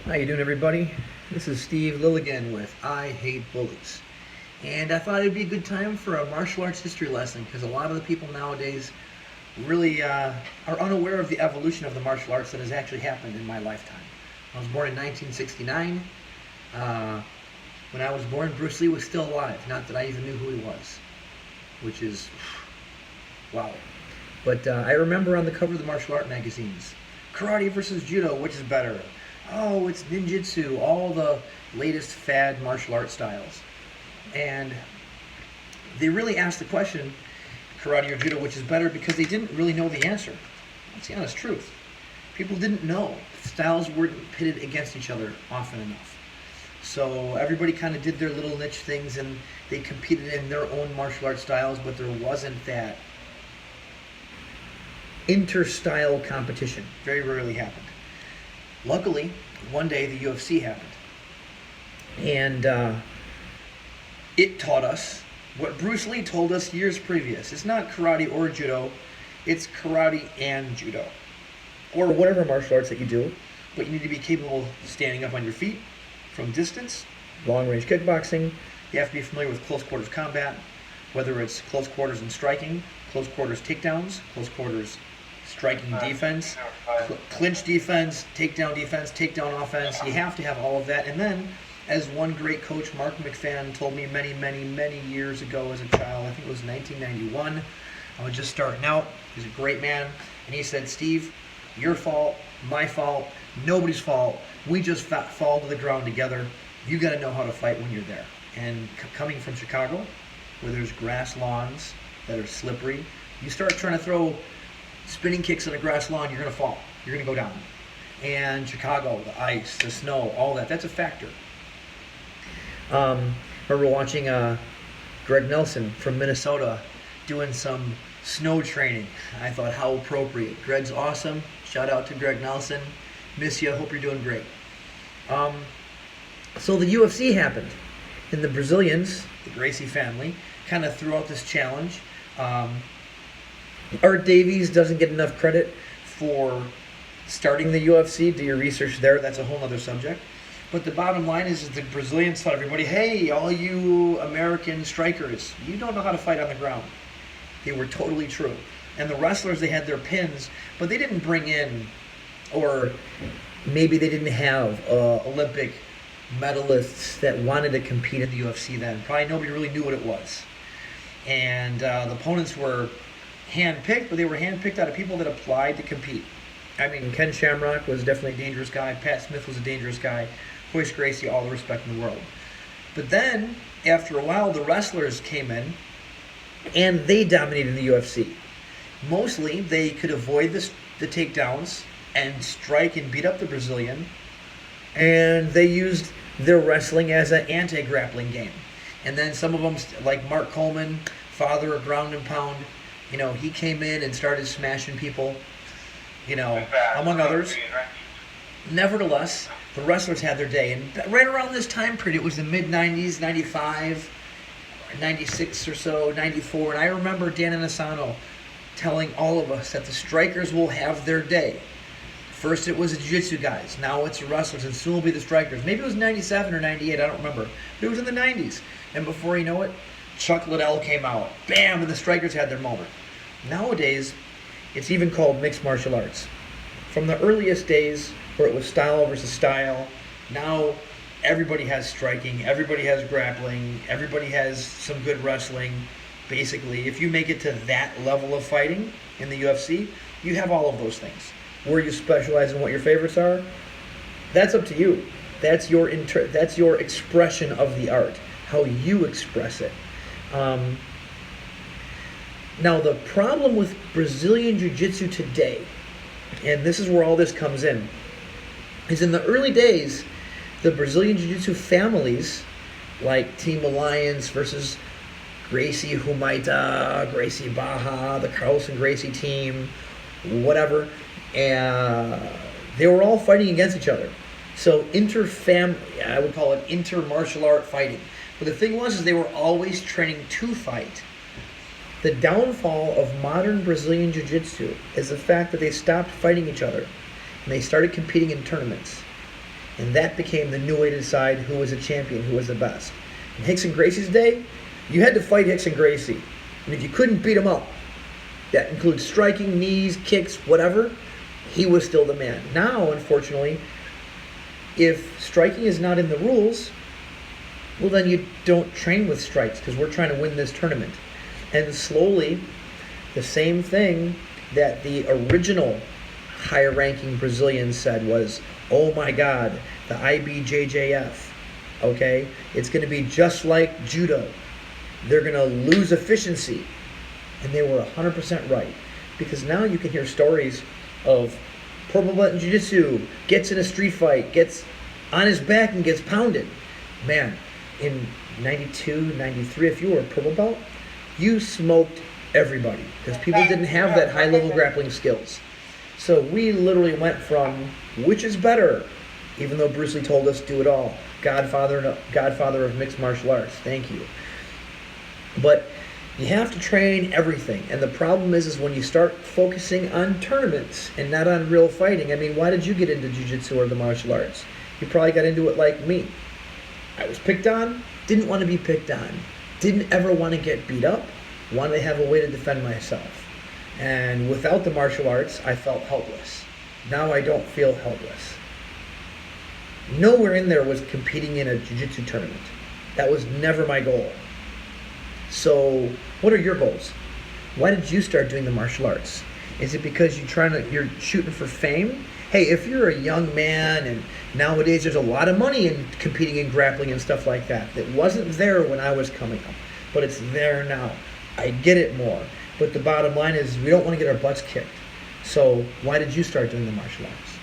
How you doing, everybody? This is Steve Lilligan with I Hate Bullies. And I thought it'd be a good time for a martial arts history lesson because a lot of the people nowadays really are unaware of the evolution of the martial arts that has actually happened in my lifetime. I was born in 1969. When I was born, Bruce Lee was still alive. Not that I even knew who he was, which is, wow. But I remember on the cover of the martial art magazines, karate versus judo, which is better? Oh, it's ninjutsu, all the latest fad martial art styles. And they really asked the question, karate or judo, which is better, because they didn't really know the answer. That's the honest truth. People didn't know. Styles weren't pitted against each other often enough. So everybody kind of did their little niche things and they competed in their own martial art styles, but there wasn't that inter-style competition. Very rarely happened. Luckily, one day the UFC happened. And it taught us what Bruce Lee told us years previous. It's not karate or judo, it's karate and judo. Or whatever martial arts that you do, but you need to be capable of standing up on your feet from distance, long-range kickboxing. You have to be familiar with close quarters combat, whether it's close quarters and striking, close quarters takedowns, close quarters striking defense, clinch defense, takedown offense. You have to have all of that. And then, as one great coach, Mark McFadden, told me many, many, many years ago as a child, I think it was 1991, I was just starting out. He's a great man. And he said, Steve, your fault, my fault, nobody's fault. We just fall to the ground together. You got to know how to fight when you're there. And coming from Chicago, where there's grass lawns that are slippery, you start trying to throw spinning kicks on a grass lawn, you're going to fall. You're going to go down. And Chicago, the ice, the snow, all that, that's a factor. I remember watching Greg Nelson from Minnesota doing some snow training. I thought, how appropriate. Greg's awesome. Shout out to Greg Nelson. Miss you. Hope you're doing great. So the UFC happened. And the Brazilians, the Gracie family, kind of threw out this challenge. Art Davies doesn't get enough credit for starting the UFC. Do your research there. That's a whole other subject. But the bottom line is the Brazilians taught everybody, hey, all you American strikers, you don't know how to fight on the ground. They were totally true. And the wrestlers, they had their pins, but they didn't bring in, or maybe they didn't have Olympic medalists that wanted to compete in the UFC then. Probably nobody really knew what it was. And the opponents were hand-picked, but they were hand-picked out of people that applied to compete. I mean, Ken Shamrock was definitely a dangerous guy. Pat Smith was a dangerous guy. Royce Gracie, all the respect in the world. But then, after a while, the wrestlers came in, and they dominated the UFC. Mostly, they could avoid the takedowns and strike and beat up the Brazilian, and they used their wrestling as an anti-grappling game. And then some of them, like Mark Coleman, father of ground and pound, you know, he came in and started smashing people, you know, among others. Nevertheless, the wrestlers had their day. And right around this time period, it was the mid-90s, 95, 96 or so, 94. And I remember Dan Inosanto telling all of us that the strikers will have their day. First it was the jiu-jitsu guys. Now it's the wrestlers, and soon will be the strikers. Maybe it was 97 or 98, I don't remember. But it was in the 90s. And before you know it, Chuck Liddell came out. Bam! And the strikers had their moment. Nowadays, it's even called mixed martial arts. From the earliest days, where it was style versus style, now everybody has striking, everybody has grappling, everybody has some good wrestling. Basically, if you make it to that level of fighting in the UFC, you have all of those things. Where you specialize in what your favorites are, that's up to you. That's your expression of the art, how you express it. Now, the problem with Brazilian Jiu-Jitsu today, and this is where all this comes in, is in the early days, the Brazilian Jiu-Jitsu families, like Team Alliance versus Gracie Humaita, Gracie Barra, the Carlson Gracie team, whatever, they were all fighting against each other. So I would call it inter-martial art fighting. But the thing was, is they were always training to fight. The downfall of modern Brazilian Jiu-Jitsu is the fact that they stopped fighting each other and they started competing in tournaments. And that became the new way to decide who was a champion, who was the best. In Rickson Gracie's day, you had to fight Rickson Gracie. And if you couldn't beat him up, that includes striking, knees, kicks, whatever, he was still the man. Now, unfortunately, if striking is not in the rules, well, then you don't train with strikes because we're trying to win this tournament. And slowly, the same thing that the original higher ranking Brazilians said was, oh my God, the IBJJF, okay? It's going to be just like judo. They're going to lose efficiency. And they were 100% right. Because now you can hear stories of purple belt in jiu-jitsu, gets in a street fight, gets on his back and gets pounded. Man, in 92, 93, if you were a purple belt, you smoked everybody. Because people didn't have that high-level grappling skills. So we literally went from, which is better, even though Bruce Lee told us do it all. Godfather of mixed martial arts. Thank you. But you have to train everything. And the problem is when you start focusing on tournaments and not on real fighting. I mean, why did you get into jiu-jitsu or the martial arts? You probably got into it like me. I was picked on, didn't want to be picked on, didn't ever want to get beat up, wanted to have a way to defend myself. And without the martial arts, I felt helpless. Now I don't feel helpless. Nowhere in there was competing in a jiu-jitsu tournament. That was never my goal. So, what are your goals? Why did you start doing the martial arts? Is it because you're shooting for fame? Hey, if you're a young man and nowadays there's a lot of money in competing in grappling and stuff like that, that wasn't there when I was coming up, but it's there now. I get it more. But the bottom line is we don't want to get our butts kicked. So why did you start doing the martial arts?